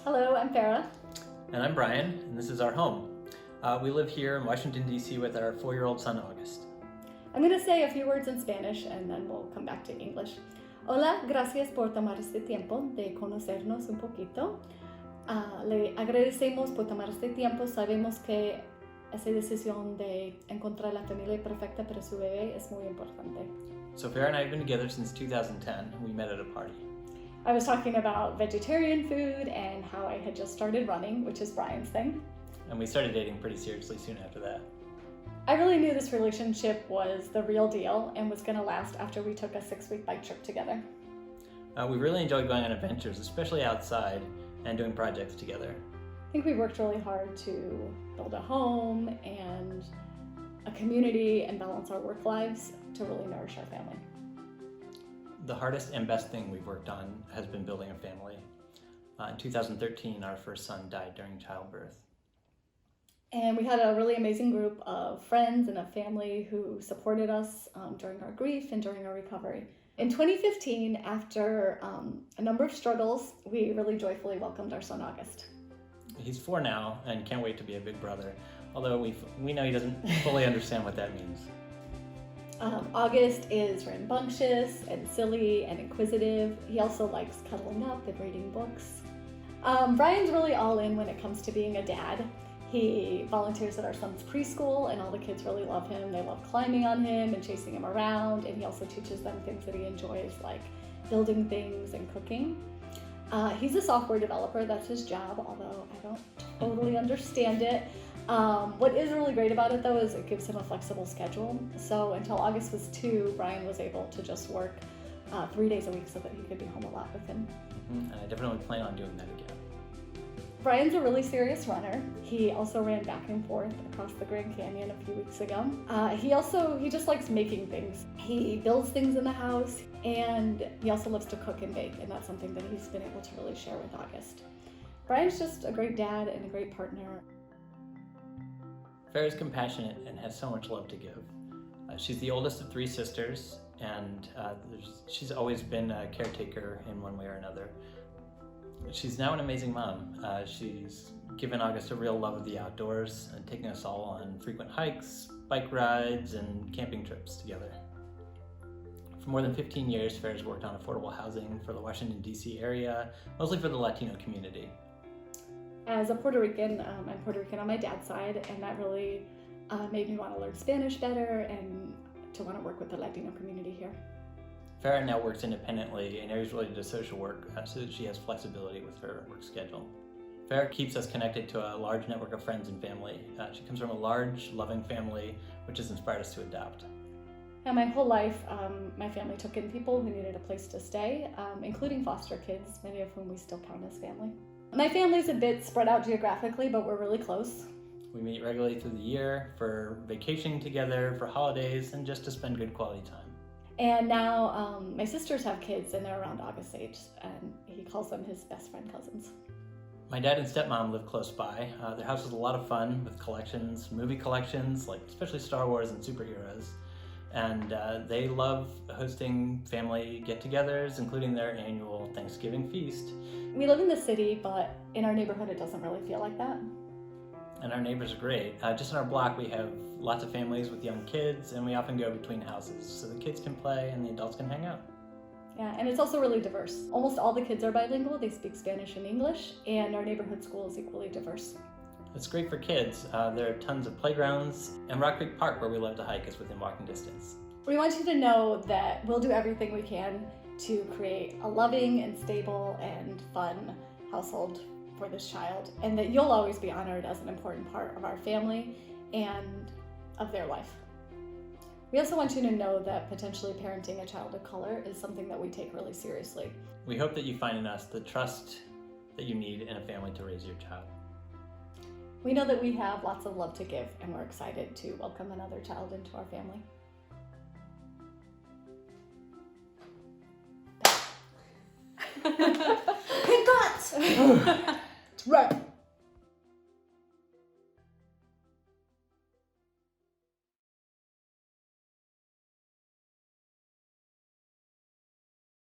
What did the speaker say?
Hello, I'm Farah. And I'm Brian, and this is our home. We live here in Washington, D.C. with our 4-year-old son, August. I'm going to say a few words in Spanish and then we'll come back to English. Hola, gracias por tomar este tiempo de conocernos un poquito. Le agradecemos por tomar este tiempo. Sabemos que esa decisión de encontrar la familia perfecta para su bebé es muy importante. So Farah and I have been together since 2010. We met at a party. I was talking about vegetarian food and how I had just started running, which is Brian's thing. And we started dating pretty seriously soon after that. I really knew this relationship was the real deal and was going to last after we took a 6-week bike trip together. We really enjoyed going on adventures, especially outside, and doing projects together. I think we worked really hard to build a home and a community and balance our work lives to really nourish our family. The hardest and best thing we've worked on has been building a family. In 2013, our first son died during childbirth. And we had a really amazing group of friends and a family who supported us during our grief and during our recovery. In 2015, after a number of struggles, we really joyfully welcomed our son August. He's 4 now and can't wait to be a big brother, although we know he doesn't fully understand what that means. August is rambunctious and silly and inquisitive. He also likes cuddling up and reading books. Brian's really all in when it comes to being a dad. He volunteers at our son's preschool and all the kids really love him. They love climbing on him and chasing him around, and he also teaches them things that he enjoys, like building things and cooking. He's a software developer, that's his job, although I don't totally understand it. What is really great about it though is it gives him a flexible schedule. So until August was 2, Brian was able to just work 3 days a week so that he could be home a lot with him. And I definitely plan on doing that again. Brian's a really serious runner. He also ran back and forth across the Grand Canyon a few weeks ago. He just likes making things. He builds things in the house, and he also loves to cook and bake, and that's something that he's been able to really share with August. Brian's just a great dad and a great partner. Farah's compassionate and has so much love to give. She's the oldest of 3 sisters, and she's always been a caretaker in one way or another. She's now an amazing mom. She's given August a real love of the outdoors and taking us all on frequent hikes, bike rides, and camping trips together. For more than 15 years, Farah's worked on affordable housing for the Washington, D.C. area, mostly for the Latino community. As a Puerto Rican, I'm Puerto Rican on my dad's side, and that really made me want to learn Spanish better and to want to work with the Latino community here. Farah now works independently in areas related to social work so that she has flexibility with her work schedule. Farah keeps us connected to a large network of friends and family. She comes from a large, loving family, which has inspired us to adopt. And my whole life, my family took in people who needed a place to stay, including foster kids, many of whom we still count as family. My family's a bit spread out geographically, but we're really close. We meet regularly through the year for vacationing together, for holidays, and just to spend good quality time. And now my sisters have kids and they're around August's age, and he calls them his best friend cousins. My dad and stepmom live close by. Their house is a lot of fun with collections, movie collections, like especially Star Wars and superheroes. And they love hosting family get-togethers, including their annual Thanksgiving feast. We live in the city, but in our neighborhood it doesn't really feel like that. And our neighbors are great. Just in our block we have lots of families with young kids, and we often go between houses so the kids can play and the adults can hang out. Yeah, and it's also really diverse. Almost all the kids are bilingual. They speak Spanish and English, and our neighborhood school is equally diverse. It's great for kids. There are tons of playgrounds, and Rock Creek Park, where we love to hike, is within walking distance. We want you to know that we'll do everything we can to create a loving and stable and fun household for this child, and that you'll always be honored as an important part of our family and of their life. We also want you to know that potentially parenting a child of color is something that we take really seriously. We hope that you find in us the trust that you need in a family to raise your child. We know that we have lots of love to give, and we're excited to welcome another child into our family. Congrats! It's right.